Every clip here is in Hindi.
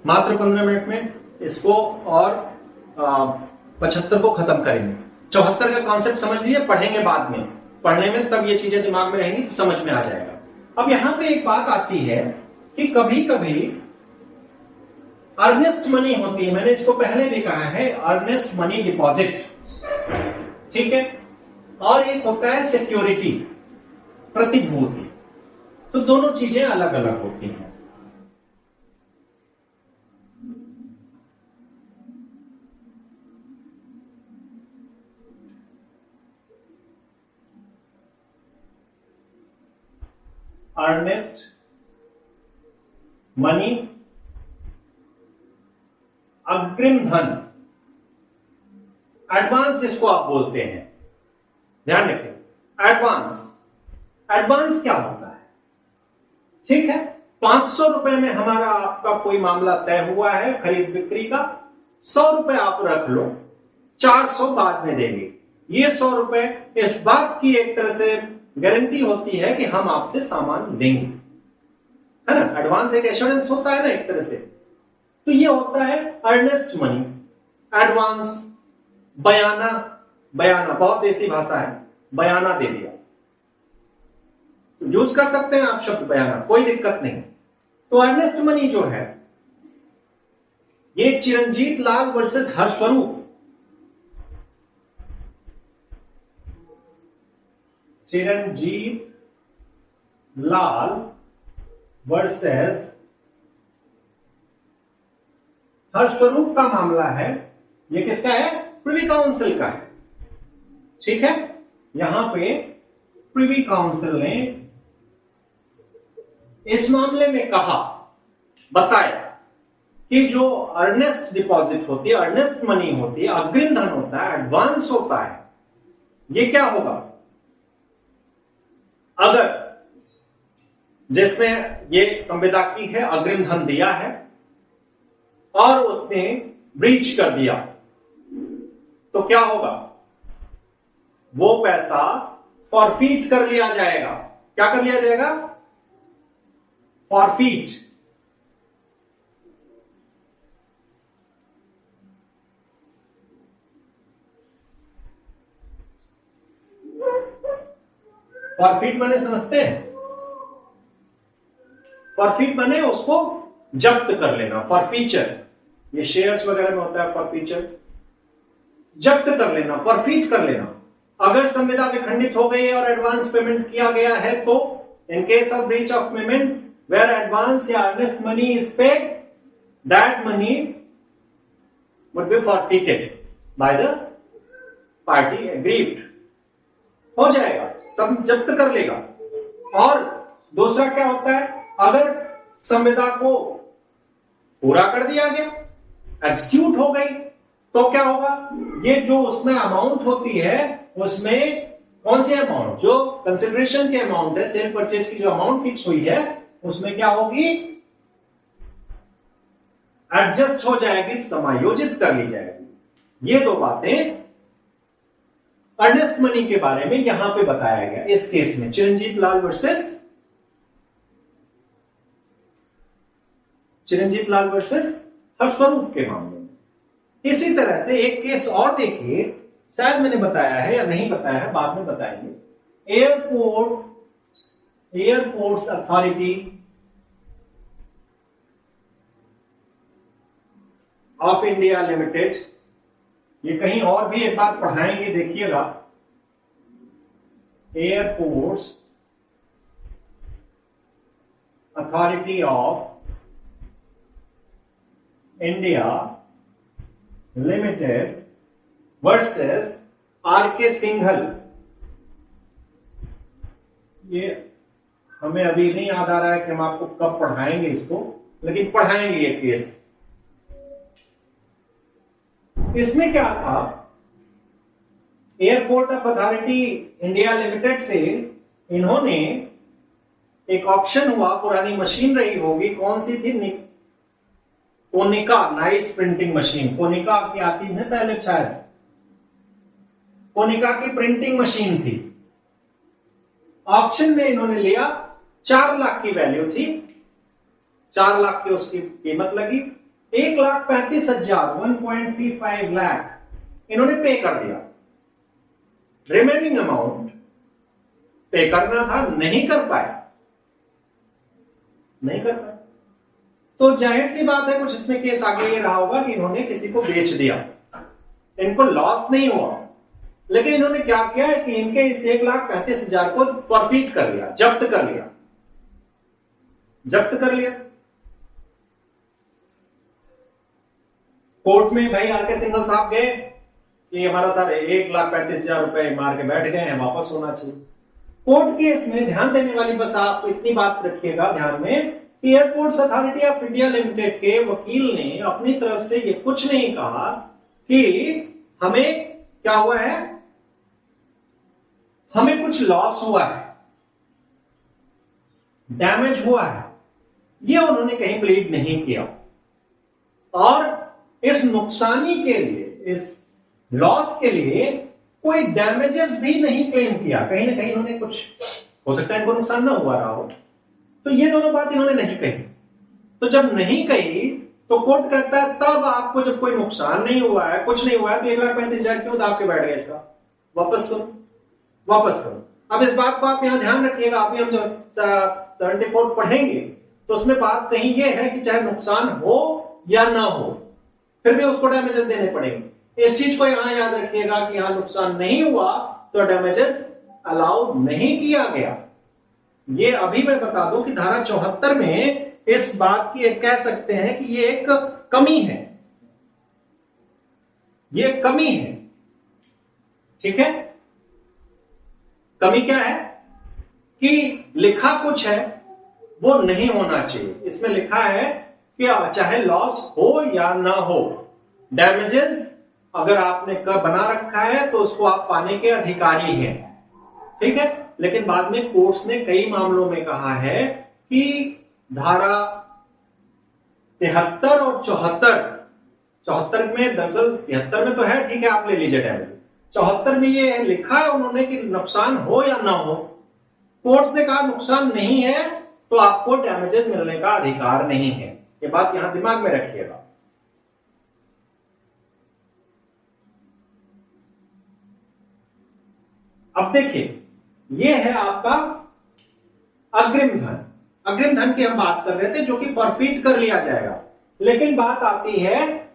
मात्र 15 मिनट में इसको और 75 को खत्म करेंगे। 74 का कॉन्सेप्ट समझ लीजिए, पढ़ेंगे बाद में, पढ़ने में तब ये चीजें दिमाग में रहेंगी तो समझ में आ जाएगा। अब यहां पे एक बात आती है कि कभी कभी अर्नेस्ट मनी होती है, मैंने इसको पहले भी कहा है, अर्नेस्ट मनी डिपॉजिट, ठीक है, और एक होता है सिक्योरिटी, प्रतिभूति। तो दोनों चीजें अलग अलग होती हैं। अर्नेस्ट मनी, अग्रिम धन, एडवांस जिसको आप बोलते हैं, ध्यान रखें। एडवांस क्या होता है? ठीक है, 500 रुपए में हमारा आपका कोई मामला तय हुआ है खरीद बिक्री का, 100 रुपए आप रख लो, 400 बाद में देंगे। ये 100 रुपए इस बात की एक तरह से गारंटी होती है कि हम आपसे सामान लेंगे, है ना। एडवांस एक एश्योरेंस होता है ना एक तरह से। तो ये होता है अर्नेस्ट मनी, एडवांस। बयाना, बहुत देसी भाषा है, बयाना दे दिया, यूज कर सकते हैं आप शब्द बयाना, कोई दिक्कत नहीं। तो अर्नेस्ट मनी जो है ये चिरंजीत लाल वर्सेस हर्षस्वरूप, चिरंजीत लाल वर्सेस हर्षस्वरूप का मामला है। ये किसका है? प्रिवी काउंसिल का है, ठीक है। यहां पे प्रिवी काउंसिल ने इस मामले में कहा, बताया कि जो अर्नेस्ट डिपॉजिट होती है, अर्नेस्ट मनी होती है, अग्रिम धन होता है, एडवांस होता है, ये क्या होगा अगर जिसमें ये संविदा की है, अग्रिम धन दिया है और उसने ब्रीच कर दिया, तो क्या होगा? वो पैसा फॉरफीट कर लिया जाएगा। क्या कर लिया जाएगा? फॉरफीट। फॉरफीट माने समझते हैं? फॉरफीट माने उसको जब्त कर लेना, फॉरफीचर। ये शेयर्स वगैरह में होता है फॉरफीचर, जब्त कर लेना, फॉरफीट कर लेना। अगर संविदा विखंडित हो गई है और एडवांस पेमेंट किया गया है तो in case of breach of payment where advance या earnest money is paid, that money would be forfeited by the party aggrieved. हो जाएगा, सब जब्त कर लेगा। और दूसरा क्या होता है? अगर संविदा को पूरा कर दिया गया, एग्जीक्यूट हो गई, तो क्या होगा? ये जो उसमें अमाउंट होती है, उसमें कौन सी अमाउंट, जो कंसिडरेशन की अमाउंट है, सेल परचेज की जो अमाउंट फिक्स हुई है, उसमें क्या होगी? एडजस्ट हो जाएगी, समायोजित कर ली जाएगी। ये दो बातें अर्नेस्ट मनी के बारे में यहां पे बताया गया इस केस में, चिरंजीत लाल वर्सेस हर्षस्वरूप के मामले में। इसी तरह से एक केस और देखिए, शायद मैंने बताया है या नहीं बताया है, बाद में बताएंगे। Airports authority of India limited, ये कहीं और भी एक बार पढ़ाएंगे, देखिएगा। Airports authority of India limited versus R K. Singhal. ये हमें अभी नहीं याद आ रहा है कि हम आपको कब पढ़ाएंगे इसको, लेकिन पढ़ाएंगे ये केस। इसमें क्या था? Airport of authority India limited से इन्होंने एक ऑप्शन हुआ, पुरानी मशीन रही होगी, कौन सी थी? Konica nice printing machine, Konica की आती है पहले शायद, कोनिका की प्रिंटिंग मशीन थी। ऑप्शन में इन्होंने लिया, 4 लाख की वैल्यू थी, 4 लाख की उसकी कीमत लगी, 1,35,000 1.35 लाख इन्होंने पे कर दिया। रिमेनिंग अमाउंट पे करना था, नहीं कर पाए। तो जाहिर सी बात है कुछ इसमें केस आगे ये रहा होगा कि इन्होंने किसी को बेच दिया, इनको लॉस नहीं हुआ, लेकिन इन्होंने क्या किया है कि इनके इस 1,35,000 को फॉरफीट कर लिया, जब्त कर लिया। कोर्ट में भाई आरके सिंघल साहब गए कि हमारा सर 1,35,000 रुपए मार के बैठ गए हैं, वापस होना चाहिए। कोर्ट केस में ध्यान देने वाली बस आप इतनी बात रखिएगा ध्यान में कि airports authority of India limited के वकील ने अपनी तरफ से ये कुछ नहीं कहा कि हमें क्या हुआ है, हमें कुछ लॉस हुआ है, डैमेज हुआ है, ये उन्होंने कहीं प्लीड नहीं किया। और इस नुकसानी के लिए, इस लॉस के लिए कोई डैमेजेस भी नहीं क्लेम किया। कहीं ना कहीं इन्होंने कुछ, हो सकता है इनको नुकसान ना हुआ रहा हो, तो ये दोनों बात इन्होंने नहीं कही। तो जब नहीं कही तो कोर्ट कहता है तब आपको जब कोई नुकसान नहीं हुआ है, कुछ नहीं हुआ है, तो 1,35,000 क्यों दाब के बैठ गए, इसका वापस करो। अब इस बात को आप यहां ध्यान रखिएगा। अभी हम जो 74 पढ़ेंगे तो उसमें बात कहीं यह है कि चाहे नुकसान हो या ना हो, फिर भी उसको डैमेजेस देने पड़ेंगे। इस चीज को यहां याद रखिएगा कि यहां नुकसान नहीं हुआ तो डैमेजेस अलाउ नहीं किया गया। ये अभी मैं बता दूं कि धारा 74 में इस बात की कह सकते हैं कि ये एक कमी है, ये कमी है। ठीक है, कमी क्या है कि लिखा कुछ है वो नहीं होना चाहिए। इसमें लिखा है कि चाहे लॉस हो या ना हो, डैमेजेस अगर आपने बना रखा है तो उसको आप पाने के अधिकारी हैं। ठीक है, लेकिन बाद में कोर्ट्स ने कई मामलों में कहा है कि धारा 73 और 74 में, दरअसल 73 में तो है, ठीक है आप ले लीजिए डैमेज, 74 में ये लिखा है उन्होंने कि नुकसान हो या ना हो, कोर्ट्स ने कहा नुकसान नहीं है तो आपको डैमेजेस मिलने का अधिकार नहीं है। ये बात यहां दिमाग में रखिएगा। अब देखिए, ये है आपका अग्रिम धन। अग्रिम धन की हम बात कर रहे थे जो कि फॉरफीट कर लिया जाएगा, लेकिन बात आती है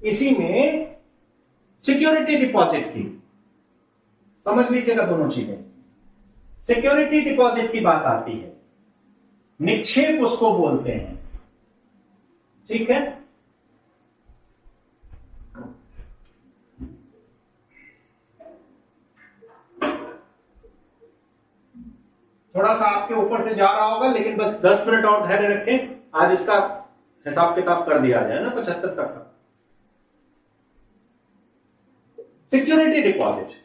इसी में सिक्योरिटी डिपॉजिट की। समझ लीजिएगा दोनों चीजें। सिक्योरिटी डिपॉजिट की बात आती है, निक्षेप उसको बोलते हैं। ठीक है, थोड़ा सा आपके ऊपर से जा रहा होगा, लेकिन बस 10 मिनट और धैर्य रखें, आज इसका हिसाब किताब कर दिया जाए ना 75 तक का। Security deposit,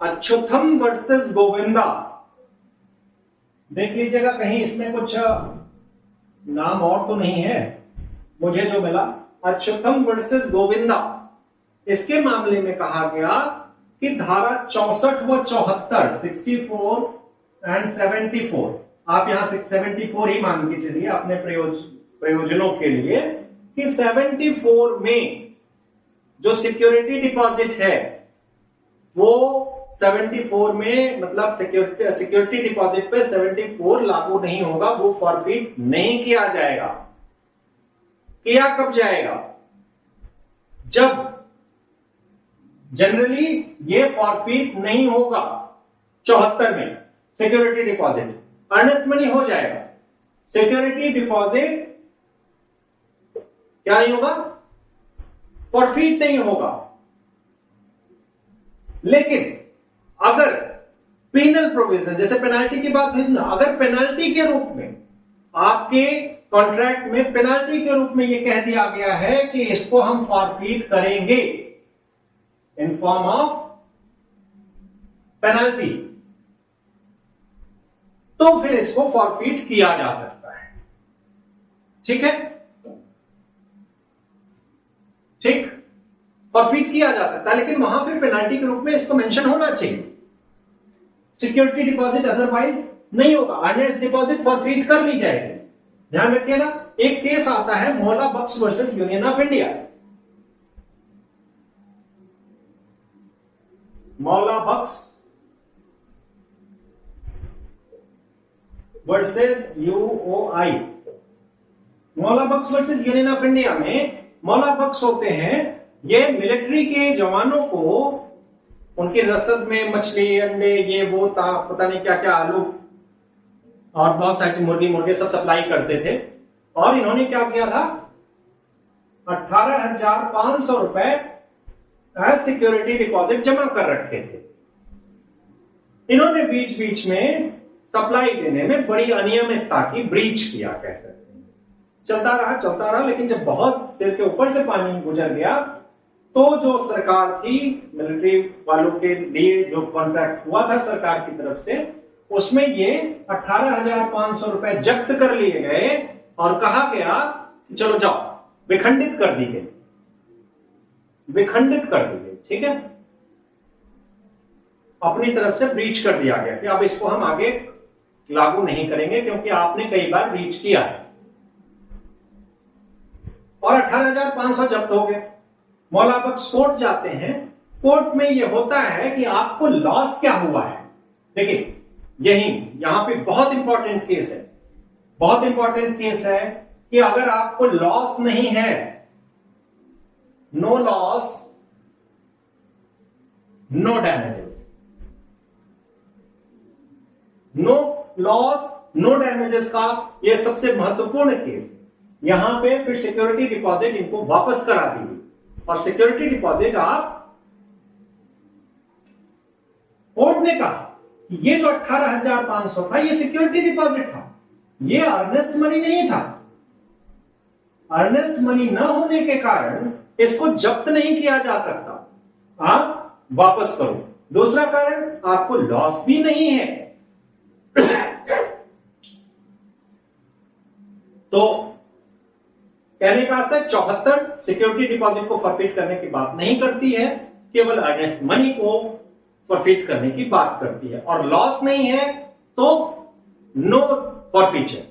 Achyutam versus Govinda. देख लीजिएगा कहीं इसमें कुछ नाम और तो नहीं है, मुझे जो मिला अच्युतम वर्सेस गोविंदा। इसके मामले में कहा गया कि धारा 64 व 74, 64 एंड 74, आप यहां 74 ही मान के चलिए अपने प्रयोजनों के लिए, कि 74 में जो सिक्योरिटी डिपॉजिट है वो 74 में, मतलब सिक्योरिटी डिपॉजिट पे 74 लागू नहीं होगा, वो फॉरफीट नहीं किया जाएगा। किया कब जाएगा? जब जनरली ये फॉरफीट नहीं होगा 74 में सिक्योरिटी डिपॉजिट, अर्नेस्ट मनी हो जाएगा। सिक्योरिटी डिपॉजिट क्या नहीं होगा? फॉरफीट नहीं होगा। लेकिन अगर पेनल प्रोविजन, जैसे पेनाल्टी की बात हुई ना, अगर पेनाल्टी के रूप में आपके कॉन्ट्रैक्ट में पेनाल्टी के रूप में यह कह दिया गया है कि इसको हम फॉरफीट करेंगे इन फॉर्म ऑफ पेनाल्टी, तो फिर इसको फॉरफीट किया जा सकता है। ठीक है, ठीक। फॉरफिट किया जा सकता है, लेकिन वहां फिर पेनाल्टी के रूप में इसको मेंशन होना चाहिए। सिक्योरिटी डिपॉजिट अदरवाइज नहीं होगा, अर्नेस्ट डिपॉजिट फॉरफिट कर ली जाएगी। ध्यान रखिएगा। एक केस आता है मौला बख्श वर्सेस यूनियन ऑफ इंडिया। मौला बख्श वर्सेस यूओआई। मौला बख्श वर्सेस यूनियन ऑफ इंडिया में मौला बख्श होते हैं, ये मिलिट्री के जवानों को उनकी रसद में मछली, अंडे, ये वो पता नहीं क्या क्या, आलू और बहुत सारी मुर्गे सब सप्लाई करते थे। और इन्होंने क्या किया था, 18,500 रुपए एज सिक्योरिटी डिपॉजिट जमा कर रखे थे। इन्होंने बीच बीच में सप्लाई देने में बड़ी अनियमितता की ब्रीच किया, कह सकते हैं। चलता रहा, लेकिन जब बहुत सिर के ऊपर से पानी गुजर गया तो जो सरकार थी, मिलिट्री वालों के लिए जो कॉन्ट्रैक्ट हुआ था सरकार की तरफ से, उसमें ये 18,500 रुपए जब्त कर लिए गए और कहा गया चलो जाओ, विखंडित कर दी गई। ठीक है, अपनी तरफ से ब्रीच कर दिया गया कि अब इसको हम आगे लागू नहीं करेंगे क्योंकि आपने कई बार ब्रीच किया है। और 18,500 जब्त हो गए। मौला बख्श कोर्ट जाते हैं। कोर्ट में यह होता है कि आपको लॉस क्या हुआ है। देखिए यहां पे बहुत इंपॉर्टेंट केस है कि अगर आपको लॉस नहीं है, no loss no damages, no loss no damages का यह सबसे महत्वपूर्ण केस। यहां पे फिर सिक्योरिटी डिपॉजिट इनको वापस करा दी गई और सिक्योरिटी डिपॉजिट आप, कोर्ट ने कहा कि ये जो 18,500 था ये सिक्योरिटी डिपॉजिट था, ये अर्नेस्ट मनी नहीं था। अर्नेस्ट मनी न होने के कारण इसको जब्त नहीं किया जा सकता, आप वापस करो। दूसरा कारण, आपको लॉस भी नहीं है। तो कहने का अर्थ है 74 सिक्योरिटी डिपॉजिट को फॉरफिट करने की बात नहीं करती है, केवल अर्नेस्ट मनी को फॉरफिट करने की बात करती है। और लॉस नहीं है तो नो फॉरफिचर।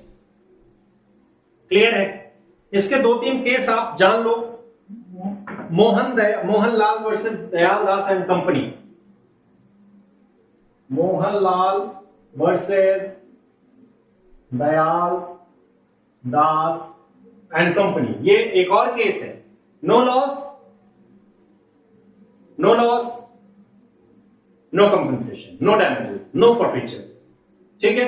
क्लियर है? इसके 2-3 केस आप जान लो। Mohanlal versus Dayaldas and company. Mohanlal versus Dayal Das and company, ये एक और केस है। No loss no compensation, no damages, no forfeiture. ठीक है,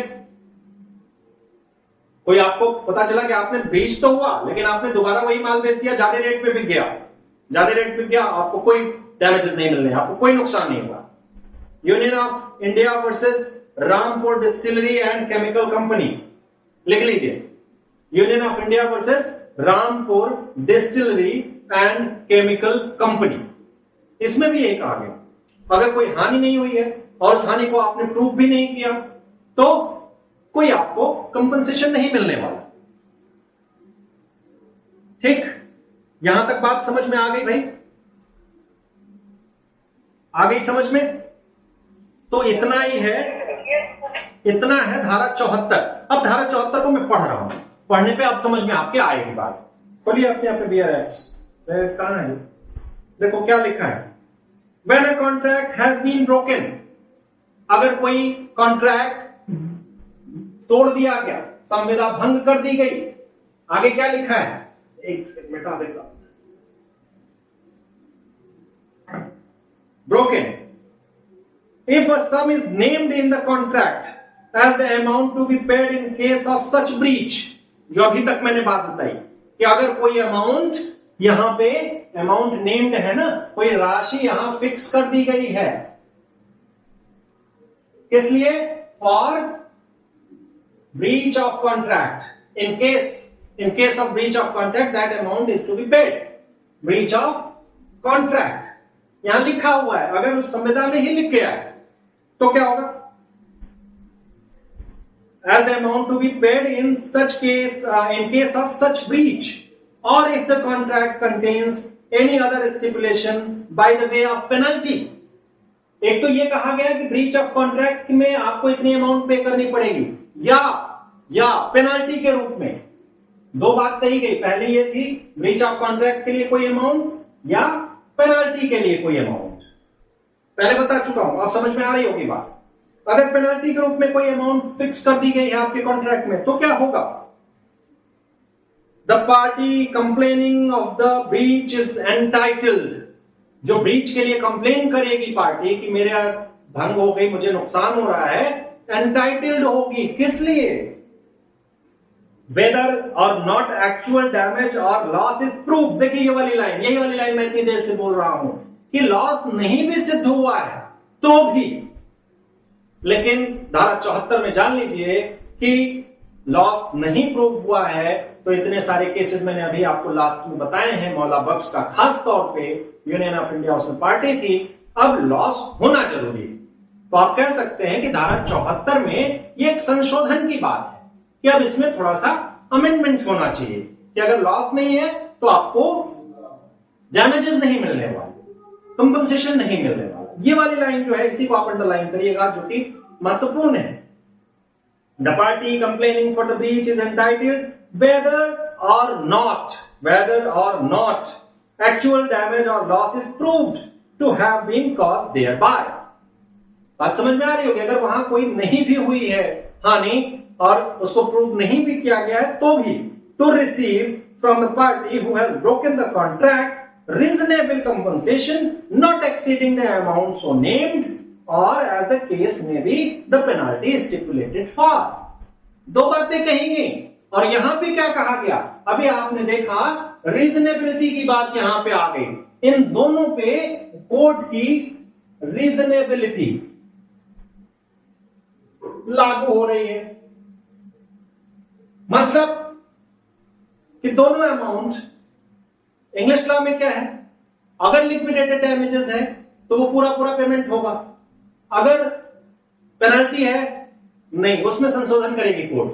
कोई आपको पता चला कि आपने बेच तो हुआ लेकिन आपने दोबारा वही माल बेच दिया, ज्यादा रेट पे बिक गया, आपको कोई डैमेजेस नहीं मिलने, आपको कोई नुकसान नहीं हुआ। Union of India versus Rampur distillery and chemical company, लिख लीजिए। Union of India versus Rampur distillery and chemical company. इसमें भी एक आ गया, अगर कोई हानि नहीं हुई है और उस हानि को आपने प्रूव भी नहीं किया तो कोई आपको कंपनसेशन नहीं मिलने वाला। ठीक, यहां तक बात समझ में आ गई भाई? आ गई समझ में? तो इतना ही है, इतना है धारा 74। अब धारा 74 को मैं पढ़ रहा हूं, पढ़ने पे आप समझ में आपके आएगी बात। बोलिए अपने BRX कहां है? देखो क्या लिखा है। When a contract has been broken, अगर कोई कॉन्ट्रैक्ट तोड़ दिया गया, संविदा भंग कर दी गई, आगे क्या लिखा है? एक सेकंड मिटा देगा। Broken. If a sum is named in the contract as the amount to be paid in case of such breach, जो अभी तक मैंने बात बताई कि अगर कोई अमाउंट, यहां पे अमाउंट नेम्ड है ना, कोई राशि यहां फिक्स कर दी गई है, इसलिए for breach of contract, in case of breach of contract that amount is to be paid. Breach of contract यहां लिखा हुआ है, अगर उस संविदा में ही लिख गया है तो क्या होगा? As the amount to be paid in such case, in case of such breach, or if the contract contains any other stipulation by the way of penalty. एक तो ये कहा गया कि ब्रीच ऑफ कॉन्ट्रैक्ट में आपको इतनी अमाउंट पे करनी पड़ेगी, या पेनल्टी के रूप में। दो बात कही गई, पहले ये थी ब्रीच ऑफ कॉन्ट्रैक्ट के लिए कोई अमाउंट या पेनल्टी के लिए कोई अमाउंट। पहले बता चुका हूं, आप समझ में आ रही होगी बात। अगर पेनल्टी के रूप में कोई अमाउंट फिक्स कर दी गई है आपके कॉन्ट्रैक्ट में, तो क्या होगा? The party complaining of the breach is entitled. जो ब्रीच के लिए कंप्लेन करेगी पार्टी कि मेरा भंग हो गई, मुझे नुकसान हो रहा है, एंटाइटल्ड होगी। किस लिए? वेदर और नॉट एक्चुअल डैमेज और लॉस इज प्रूफ। देखिए ये वाली लाइन, यही वाली लाइन मैं इतनी देर से बोल रहा हूं कि लॉस नहीं भी सिद्ध हुआ है तो भी, लेकिन धारा 74 में जान लीजिए कि लॉस नहीं प्रूव हुआ है, तो इतने सारे केसेस मैंने अभी आपको लास्ट में बताए हैं, मौला बख्श का खास तौर पे, यूनियन ऑफ इंडिया उसमें पार्टी थी। अब लॉस होना जरूरी है, तो आप कह सकते हैं कि धारा 74 में ये एक संशोधन की बात है कि अब इसमें थोड़ा सा अमेंडमेंट होना चाहिए कि अगर लॉस नहीं है तो आपको डैमेजेस नहीं मिलने वाले, कंपनसेशन नहीं मिलने वाला। ये वाली लाइन जो है, इसी को आप अंडरलाइन करिएगा, जो कि महत्वपूर्ण है। The party complaining for the breach is entitled whether or not actual damage or loss is proved to have been caused thereby। बात समझ में आ रही होगी? अगर वहां कोई नहीं भी हुई है हानि और उसको प्रूव नहीं भी किया गया है, तो भी to receive from the party who has broken the contract reasonable compensation not exceeding the amount so named or as the case may be the penalty stipulated for। दो बातें कही गई, और यहां पे क्या कहा गया? अभी आपने देखा रीजनेबिलिटी की बात यहां पे आ गई। इन दोनों पे कोर्ट की रीजनेबिलिटी लागू हो रही है, मतलब कि दोनों अमाउंट, इंग्लिश लॉ में क्या है, अगर लिक्विडेटेड डैमेजेस है तो वो पूरा पेमेंट होगा, अगर पेनल्टी है नहीं, उसमें संशोधन करेगी कोर्ट।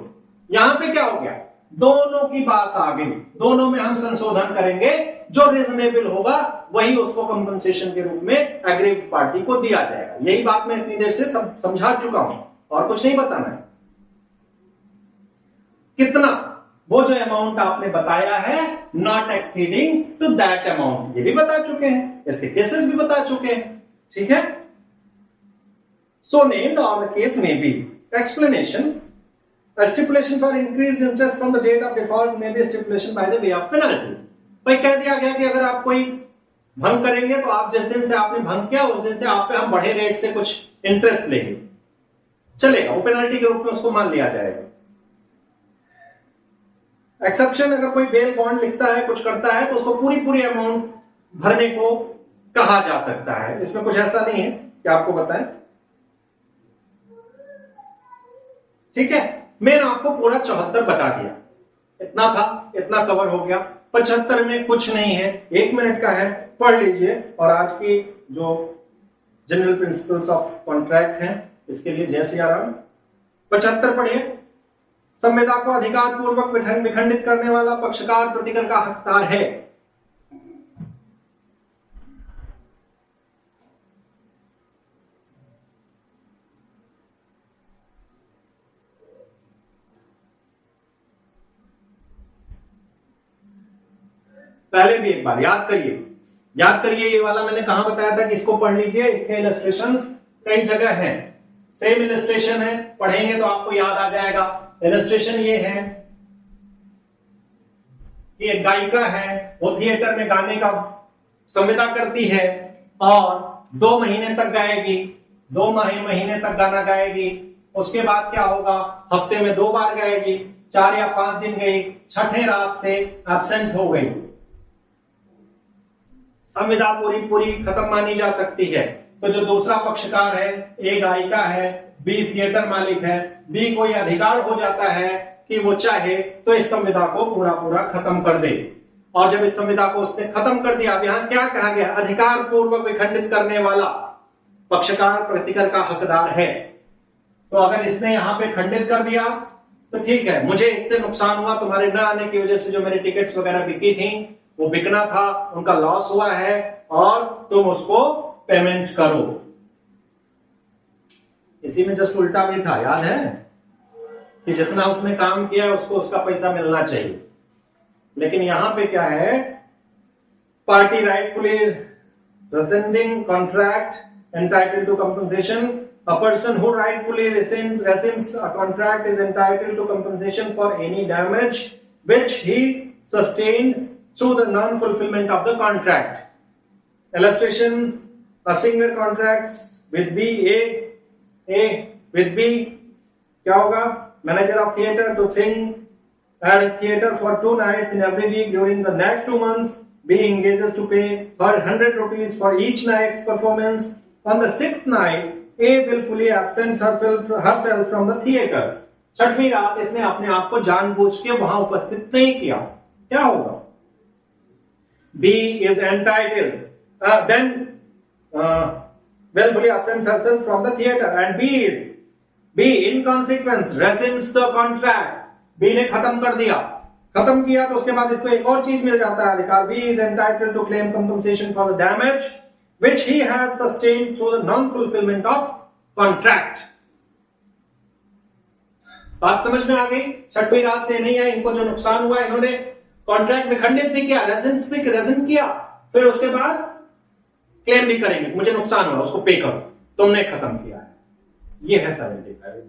यहां पे क्या हो गया? दोनों की बात आ गई, दोनों में हम संशोधन करेंगे, जो रीजनेबल होगा वही उसको कंपनसेशन के रूप में एग्रीव्ड पार्टी को दिया जाएगा। यही बात मैं इतनी देर से समझा चुका हूं, और कुछ नहीं बताना है। कितना? वो जो अमाउंट आपने बताया है, not exceeding to that amount, ये भी बता चुके हैं, इसके केसेस भी बता चुके हैं, ठीक है। सो नेम्ड और द केस में B explanation, a stipulation for increased interest from the date of default may be stipulation by the way of penalty। भाई कह दिया गया कि अगर आप कोई भंग करेंगे तो आप जिस दिन से आपने भंग किया उस दिन से आप पे हम बढ़े रेट से कुछ इंटरेस्ट लेंगे, चलेगा, वो पेनल्टी के रूप में उसको मान लिया जाएगा। एक्सेप्शन, अगर कोई बेल बॉन्ड लिखता है, कुछ करता है, तो उसको पूरी अमाउंट भरने को कहा जा सकता है। इसमें कुछ ऐसा नहीं है कि आपको बताएं, ठीक है। मैंने आपको पूरा 74 बता दिया, इतना था, इतना कवर हो गया। 75 में कुछ नहीं है, 1 मिनट का है, पढ़ लीजिए। और आज की जो जनरल प्रिंसिपल्स ऑफ कॉन्ट्रैक्ट हैं, इसके लिए जय सिया राम। 75 पढ़िए। संविदा को अधिकार पूर्वक विखंडित करने वाला पक्षकार प्रतिकर का हकदार है। पहले भी एक बार याद करिए, ये वाला मैंने कहां बताया था कि इसको पढ़ लीजिए। इसके इलस्ट्रेशंस कई जगह हैं, सेम इलस्ट्रेशन है, पढ़ेंगे तो आपको याद आ जाएगा। इलस्ट्रेशन ये है कि एक गायिका है, वो थिएटर में गाने का संविदा करती है और 2 महीने तक गाएगी, 2 महीने तक गाना गाएगी। उसके बाद क्या होगा? हफ्ते में 2 बार गाएगी, 4 या 5 दिन गई, छठे रात से एब्सेंट हो गई, संविदा पूरी खत्म मानी जा सकती है। तो जो दूसरा पक्षकार है, ए गायिका है, बी थिएटर मालिक है, बी कोई अधिकार हो जाता है कि वो चाहे तो इस संविदा को पूरा खत्म कर दे। और जब इस संविदा को उसने खत्म कर दिया, अब यहां क्या कहा गया? अधिकार पूर्वक विखंडित करने वाला पक्षकार प्रतिकर का हकदार है। तो अगर इसने यहां पे खंडित कर दिया तो ठीक है, मुझे इससे नुकसान हुआ, तुम्हारे न आने की वजह से जो मेरी टिकट्स वगैरह बिकी थी वो बिकना था, उनका लॉस हुआ है और तुम उसको पेमेंट करो। इसी में जस्ट उल्टा भी था, याद है कि जितना उसने काम किया उसको उसका पैसा मिलना चाहिए। लेकिन यहां पे क्या है, party rightfully rescinding contract entitled to compensation. A person who rightfully rescinds a contract is entitled to compensation for any damage which he sustained through the non-fulfillment of the contract. Illustration: a singer contracts with B with B, क्या होगा? Manager of theatre to sing at his theatre for 2 nights in every week during the next 2 months. B engages to pay her 100 rupees for each night's performance. On the 6th night, A willfully absents herself from the theatre. छठवीं रात इसने अपने आप को जानबूझ के वहां उपस्थित नहीं किया, क्या होगा? B is entitled, then willfully absents herself from the theatre, and B in consequence rescinds the contract. B ने खत्म कर दिया, खत्म किया तो उसके बाद इसको एक और चीज मिल जाता है अधिकार। B is entitled to claim compensation for the damage which he has sustained through the non-fulfillment of contract. बात समझ में आ गई? छठवीं रात से नहीं है, इनको जो नुकसान हुआ इन्होंने कॉन्ट्रैक्ट में खंडित भी किया, रेजिन किया, फिर उसके बाद क्लेम भी करेंगे, मुझे नुकसान हुआ उसको पे करो, तुमने खत्म किया है। ये है 75।